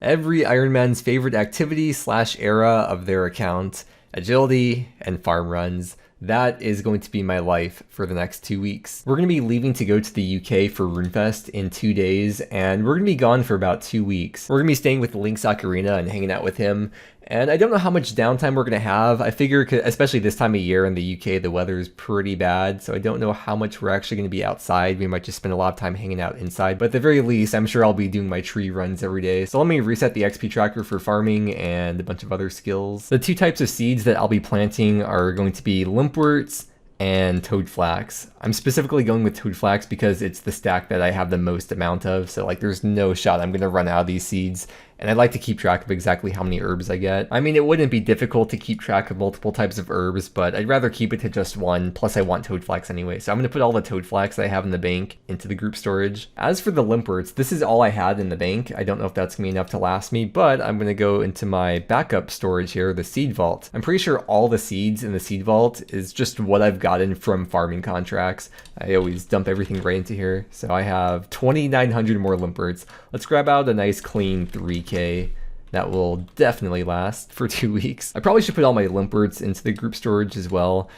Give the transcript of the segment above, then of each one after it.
Every Ironman's favorite activity slash era of their account, agility and farm runs. That is going to be my life for the next 2 weeks. We're going to be leaving to go to the UK for Runefest in 2 days, and we're going to be gone for about 2 weeks. We're going to be staying with LinksOcarina and hanging out with him, and I don't know how much downtime we're going to have. I figure, especially this time of year in the UK, the weather is pretty bad, so I don't know how much we're actually going to be outside. We might just spend a lot of time hanging out inside, but at the very least, I'm sure I'll be doing my tree runs every day. So let me reset the XP tracker for farming and a bunch of other skills. The 2 types of seeds that I'll be planting are going to be limpwurts and toadflax. I'm specifically going with toadflax because it's the stack that I have the most amount of, so like there's no shot I'm gonna run out of these seeds, and I'd like to keep track of exactly how many herbs I get. I mean, it wouldn't be difficult to keep track of multiple types of herbs, but I'd rather keep it to just one, plus I want toadflax anyway, so I'm gonna put all the toadflax that I have in the bank into the group storage. As for the limpwurts, this is all I had in the bank. I don't know if that's gonna be enough to last me, but I'm gonna go into my backup storage here, the seed vault. I'm pretty sure all the seeds in the seed vault is just what I've gotten from farming contracts. I always dump everything right into here. So I have 2,900 more limpwurts. Let's grab out a nice clean 3K. That will definitely last for 2 weeks. I probably should put all my limpwurts into the group storage as well.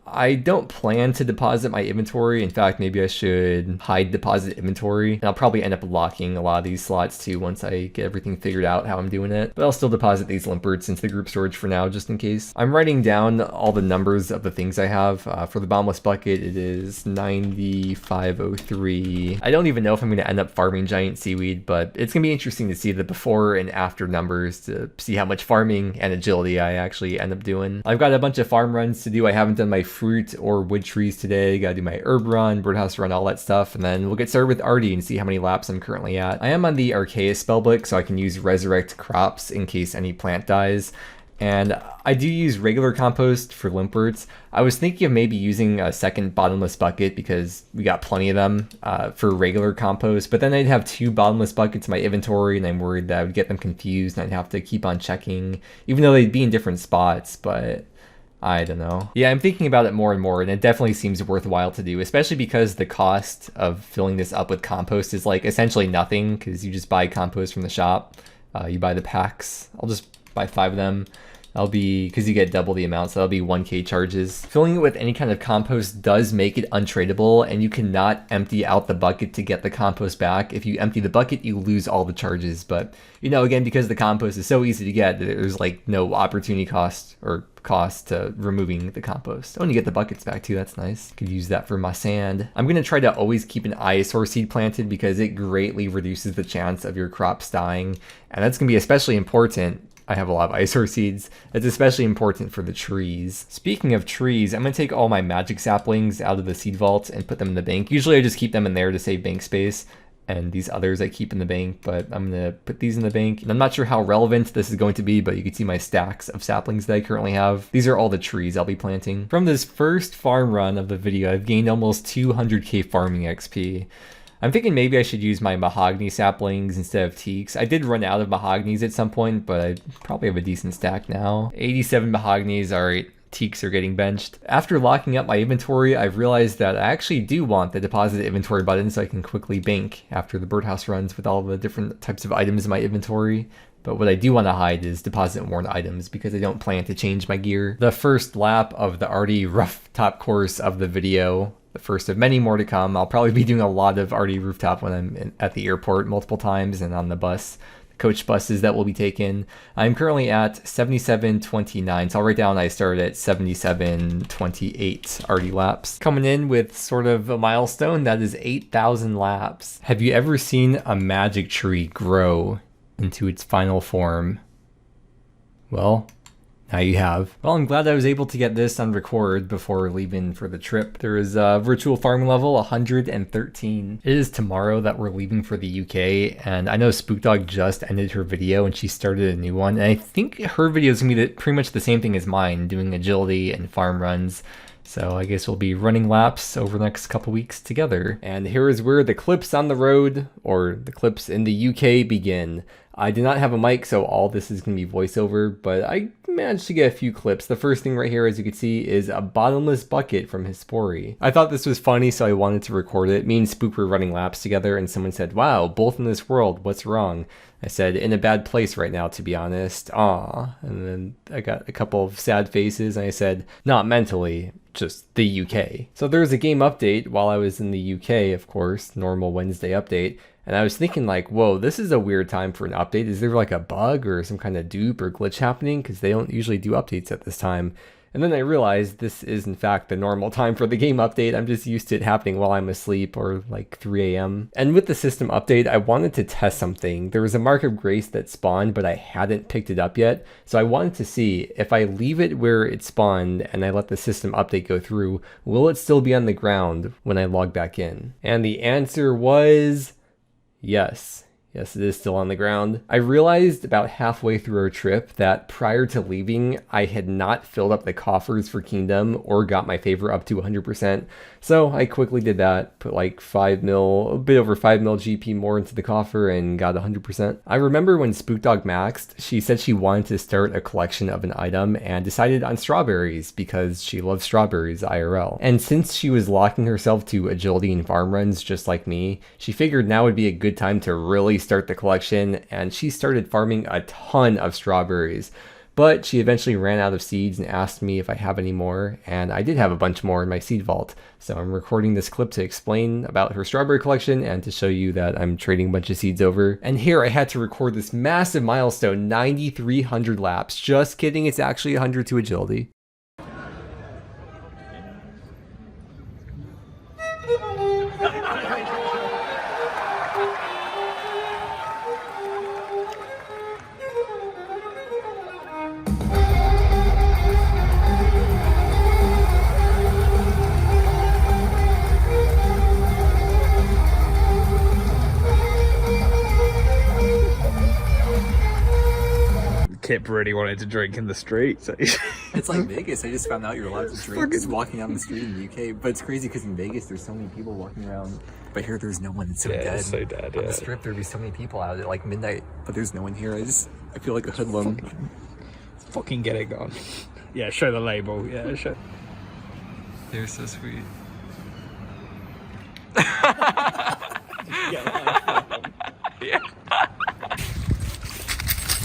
I don't plan to deposit my inventory. In fact, maybe I should hide deposit inventory. And I'll probably end up locking a lot of these slots too once I get everything figured out how I'm doing it. But I'll still deposit these limpwurts into the group storage for now, just in case. I'm writing down all the numbers of the things I have. For the bottomless bucket, it is 9503. I don't even know if I'm going to end up farming giant seaweed, but it's going to be interesting to see the before and after numbers to see how much farming and agility I actually end up doing. I've got a bunch of farm runs to do. I haven't done my fruit or wood trees today. Gotta do my herb run, birdhouse run, all that stuff, and then we'll get started with Artie and see how many laps I'm currently at. I am on the Archaeus spellbook, so I can use resurrect crops in case any plant dies. And I do use regular compost for limpwurts. I was thinking of maybe using a second bottomless bucket because we got plenty of them for regular compost, but then I'd have 2 bottomless buckets in my inventory and I'm worried that I would get them confused and I'd have to keep on checking, even though they'd be in different spots, but I don't know. Yeah, I'm thinking about it more and more, and it definitely seems worthwhile to do, especially because the cost of filling this up with compost is like essentially nothing because you just buy compost from the shop. You buy the packs. I'll just buy 5 of them. That'll be, because you get double the amount, so that'll be 1K charges. Filling it with any kind of compost does make it untradeable, and you cannot empty out the bucket to get the compost back. If you empty the bucket, you lose all the charges. But, you know, again, because the compost is so easy to get, there's like no opportunity cost or cost to removing the compost. Oh, and you get the buckets back too, that's nice. Could use that for my sand. I'm gonna try to always keep an eyesore seed planted because it greatly reduces the chance of your crops dying, and that's gonna be especially important. I have a lot of eyesore seeds. It's especially important for the trees. Speaking of trees, I'm gonna take all my magic saplings out of the seed vault and put them in the bank. Usually I just keep them in there to save bank space, and these others I keep in the bank, but I'm gonna put these in the bank. And I'm not sure how relevant this is going to be, but you can see my stacks of saplings that I currently have. These are all the trees I'll be planting. From this first farm run of the video, I've gained almost 200k farming XP. I'm thinking maybe I should use my mahogany saplings instead of teaks. I did run out of mahoganies at some point, but I probably have a decent stack now. 87 mahoganies, alright. Teaks are getting benched. After locking up my inventory, I've realized that I actually do want the deposit inventory button so I can quickly bank after the birdhouse runs with all the different types of items in my inventory. But what I do want to hide is deposit worn items because I don't plan to change my gear. The first lap of the Artie rooftop course of the video, the first of many more to come. I'll probably be doing a lot of Artie rooftop when I'm at the airport multiple times and on the bus. Coach buses that will be taken. I'm currently at 77.29, so I'll write down I started at 77.28 Artie laps. Coming in with sort of a milestone, that is 8,000 laps. Have you ever seen a magic tree grow into its final form? Well, now you have. Well, I'm glad I was able to get this on record before leaving for the trip. There is a virtual farming level 113. It is tomorrow that we're leaving for the UK, and I know Spookdog just ended her video and she started a new one, and I think her video is gonna be pretty much the same thing as mine, doing agility and farm runs. So I guess we'll be running laps over the next couple weeks together. And here is where the clips on the road, or the clips in the UK, begin. I did not have a mic, so all this is going to be voiceover, but I managed to get a few clips. The first thing right here, as you can see, is a bottomless bucket from Hispori. I thought this was funny, so I wanted to record it. Me and Spook were running laps together, and someone said, "Wow, both in this world, what's wrong?" I said, "In a bad place right now, to be honest. Aw." And then I got a couple of sad faces, and I said, "Not mentally, just the UK." So there was a game update while I was in the UK, of course, normal Wednesday update. And I was thinking like, whoa, this is a weird time for an update. Is there like a bug or some kind of dupe or glitch happening? Because they don't usually do updates at this time. And then I realized this is in fact the normal time for the game update. I'm just used to it happening while I'm asleep or like 3 a.m. And with the system update, I wanted to test something. There was a mark of grace that spawned, but I hadn't picked it up yet. So I wanted to see if I leave it where it spawned and I let the system update go through, will it still be on the ground when I log back in? And the answer was yes. Yes, it is still on the ground. I realized about halfway through our trip that prior to leaving, I had not filled up the coffers for Kingdom or got my favor up to 100%. So I quickly did that, put like 5 mil, a bit over 5 mil GP more into the coffer and got 100%. I remember when Spookdog maxed, she said she wanted to start a collection of an item and decided on strawberries because she loves strawberries IRL. And since she was locking herself to agility and farm runs just like me, she figured now would be a good time to really start the collection, and she started farming a ton of strawberries. But she eventually ran out of seeds and asked me if I have any more, and I did have a bunch more in my seed vault. So I'm recording this clip to explain about her strawberry collection and to show you that I'm trading a bunch of seeds over. And here I had to record this massive milestone, 9,300 laps. Just kidding, it's actually 100 to agility. Kip really wanted to drink in the street. So It's like Vegas. I just found out you're allowed to drink just walking down the street in the UK. But it's crazy because in Vegas there's so many people walking around. But here there's no one. It's so dead. It's so dead. On the strip there'd be so many people out at like midnight, but there's no one here. I feel like a hoodlum. Fucking get it gone. Yeah, show the label. Yeah, show. They're so sweet. Yeah.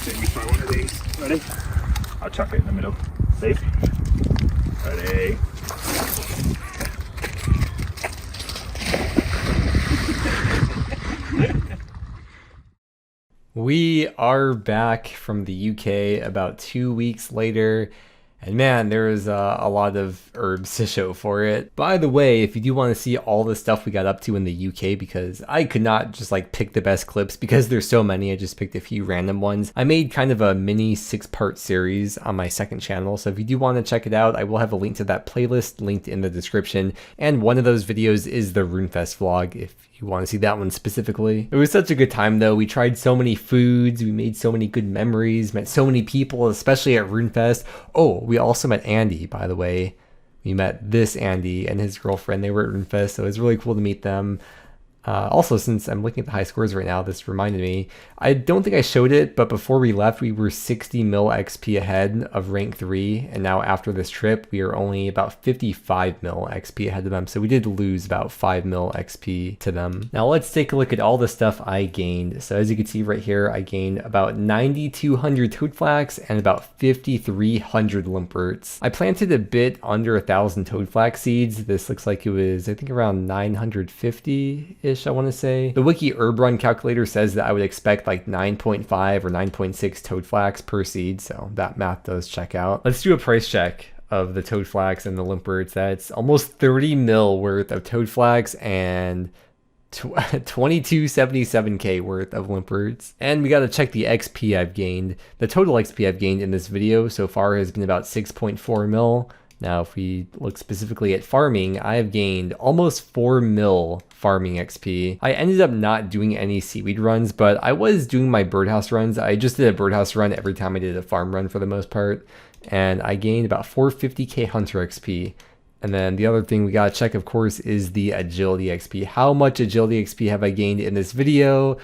Let me try one of these. Ready? I'll chuck it in the middle. Safe. Ready. We are back from the UK about 2 weeks later. And man, there was a lot of herbs to show for it. By the way, if you do want to see all the stuff we got up to in the UK, because I could not just like pick the best clips because there's so many, I just picked a few random ones. I made kind of a mini 6-part series on my second channel, so if you do want to check it out, I will have a link to that playlist linked in the description. And one of those videos is the Runefest vlog, if you want to see that one specifically. It was such a good time though. We tried so many foods, we made so many good memories, met so many people, especially at Runefest. Oh, we also met Andy, by the way. We met this Andy and his girlfriend. They were at Runefest, so it was really cool to meet them. Also, since I'm looking at the high scores right now, this reminded me, I don't think I showed it, but before we left, we were 60 mil XP ahead of rank 3, and now after this trip, we are only about 55 mil XP ahead of them, so we did lose about 5 mil XP to them. Now let's take a look at all the stuff I gained. So as you can see right here, I gained about 9,200 Toadflax and about 5,300 limpwurts. I planted a bit under 1,000 Toadflax seeds. This looks like it was, I think, around 950-ish. I want to say. The wiki herb run calculator says that I would expect like 9.5 or 9.6 Toadflax per seed, so that math does check out. Let's do a price check of the Toadflax and the limpwurts. That's almost 30 mil worth of Toadflax and 2277k worth of limpwurts. And we got to check the XP I've gained. The total XP I've gained in this video so far has been about 6.4 mil. Now, if we look specifically at farming, I have gained almost 4 mil farming XP. I ended up not doing any seaweed runs, but I was doing my birdhouse runs. I just did a birdhouse run every time I did a farm run for the most part, and I gained about 450k hunter XP. And then the other thing we gotta check, of course, is the agility XP. How much agility XP have I gained in this video?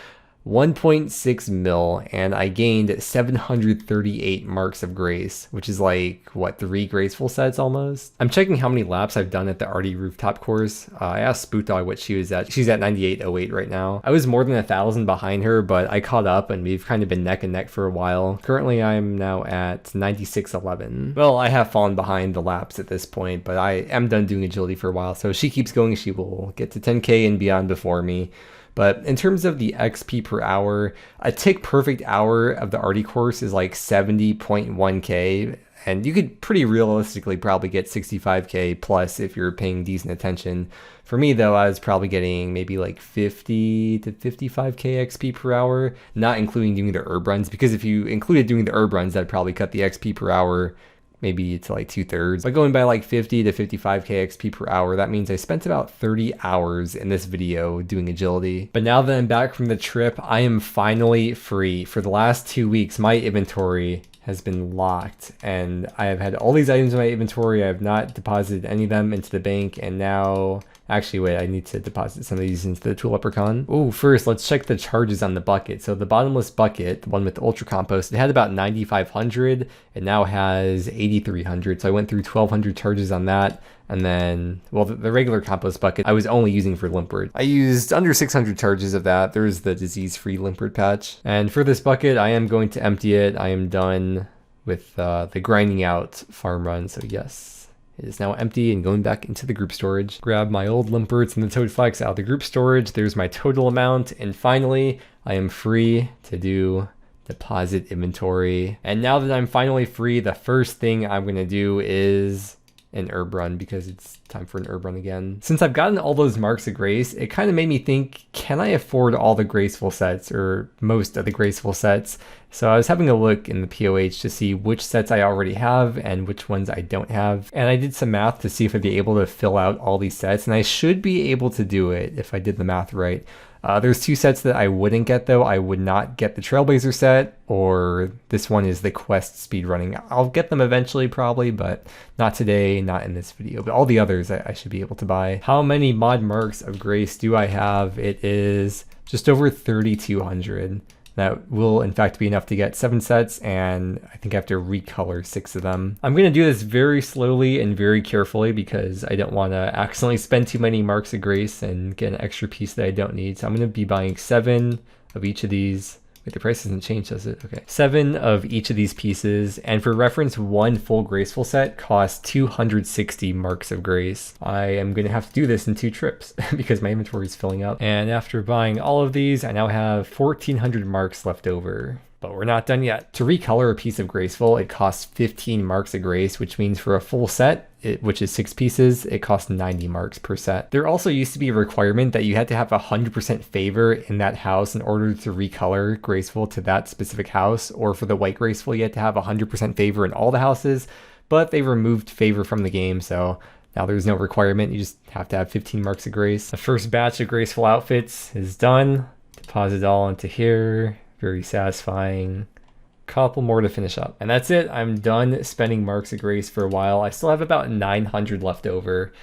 1.6 mil, and I gained 738 marks of grace, which is like, what, 3 graceful sets almost? I'm checking how many laps I've done at the Arty rooftop course. I asked Spootdog what she was at. She's at 98.08 right now. I was more than 1,000 behind her, but I caught up and we've kind of been neck and neck for a while. Currently, I'm now at 96.11. Well, I have fallen behind the laps at this point, but I am done doing agility for a while, so if she keeps going, she will get to 10k and beyond before me. But in terms of the XP per hour, a tick perfect hour of the Arty course is like 70.1k, and you could pretty realistically probably get 65k plus if you're paying decent attention. For me though, I was probably getting maybe like 50 to 55k XP per hour, not including doing the herb runs, because if you included doing the herb runs, that'd probably cut the XP per hour maybe to like 2/3. But going by like 50 to 55k XP per hour, that means I spent about 30 hours in this video doing agility. But now that I'm back from the trip, I am finally free. For the last 2 weeks, my inventory has been locked, and I have had all these items in my inventory. I have not deposited any of them into the bank, and now, actually wait, I need to deposit some of these into the Tool Leprechaun. Oh, first let's check the charges on the bucket. So the bottomless bucket, the one with the ultra compost, it had about 9,500. It now has 8,300. So I went through 1,200 charges on that. And then, well, the regular compost bucket I was only using for limpwurt. I used under 600 charges of that. There's the disease-free limpwurt patch. And for this bucket, I am going to empty it. I am done with the grinding out farm run. So yes, it is now empty and going back into the group storage. Grab my old limpwurts and the toad flax out of the group storage. There's my total amount. And finally, I am free to do deposit inventory. And now that I'm finally free, the first thing I'm going to do is an herb run, because it's time for an herb run again. Since I've gotten all those marks of grace, it kind of made me think, can I afford all the graceful sets, or most of the graceful sets? So I was having a look in the POH to see which sets I already have and which ones I don't have. And I did some math to see if I'd be able to fill out all these sets, and I should be able to do it if I did the math right. There's 2 sets that I wouldn't get though. I would not get the Trailblazer set, or this one is the Quest speedrunning. I'll get them eventually probably, but not today, not in this video. But all the others I should be able to buy. How many mod marks of grace do I have? It is just over 3,200. That will in fact be enough to get 7 sets, and I think I have to recolor 6 of them. I'm going to do this very slowly and very carefully because I don't want to accidentally spend too many marks of grace and get an extra piece that I don't need. So I'm going to be buying 7 of each of these. Wait, the price hasn't changed, does it? Okay. 7 of each of these pieces. And for reference, 1 full graceful set costs 260 marks of grace. I am going to have to do this in 2 trips because my inventory is filling up. And after buying all of these, I now have 1,400 marks left over. But we're not done yet. To recolor a piece of graceful, it costs 15 marks of grace, which means for a full set, which is 6 pieces, it costs 90 marks per set. There also used to be a requirement that you had to have 100% favor in that house in order to recolor graceful to that specific house, or for the white graceful, you had to have 100% favor in all the houses, but they removed favor from the game, so now there's no requirement. You just have to have 15 marks of grace. The first batch of graceful outfits is done. Deposit it all into here. Very satisfying. Couple more to finish up. And that's it. I'm done spending marks of grace for a while. I still have about 900 left over.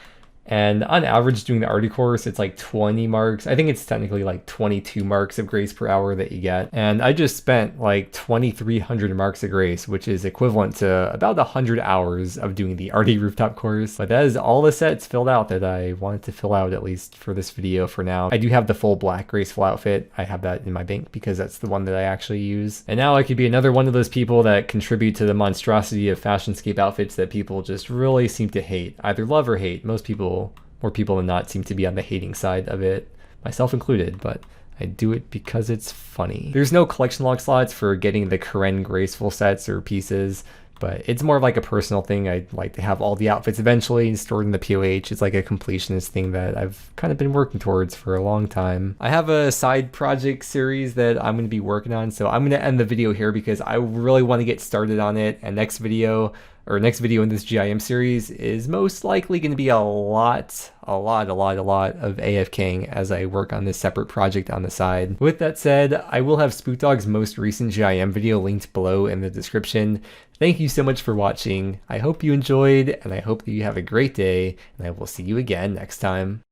And on average, doing the Arty course, it's like 20 marks. I think it's technically like 22 marks of grace per hour that you get. And I just spent like 2,300 marks of grace, which is equivalent to about 100 hours of doing the Arty rooftop course. But that is all the sets filled out that I wanted to fill out, at least for this video for now. I do have the full black graceful outfit. I have that in my bank because that's the one that I actually use. And now I could be another one of those people that contribute to the monstrosity of fashionscape outfits that people just really seem to hate. Either love or hate. Most people, more people than not, seem to be on the hating side of it, myself included, but I do it because it's funny. There's no collection log slots for getting the Karen graceful sets or pieces, but it's more of like a personal thing. I'd like to have all the outfits eventually stored in the POH. It's like a completionist thing that I've kind of been working towards for a long time. I have a side project series that I'm going to be working on, so I'm going to end the video here because I really want to get started on it. And next video in this GIM series is most likely going to be a lot of AFKing as I work on this separate project on the side. With that said, I will have Spootdog's most recent GIM video linked below in the description. Thank you so much for watching. I hope you enjoyed, and I hope that you have a great day, and I will see you again next time.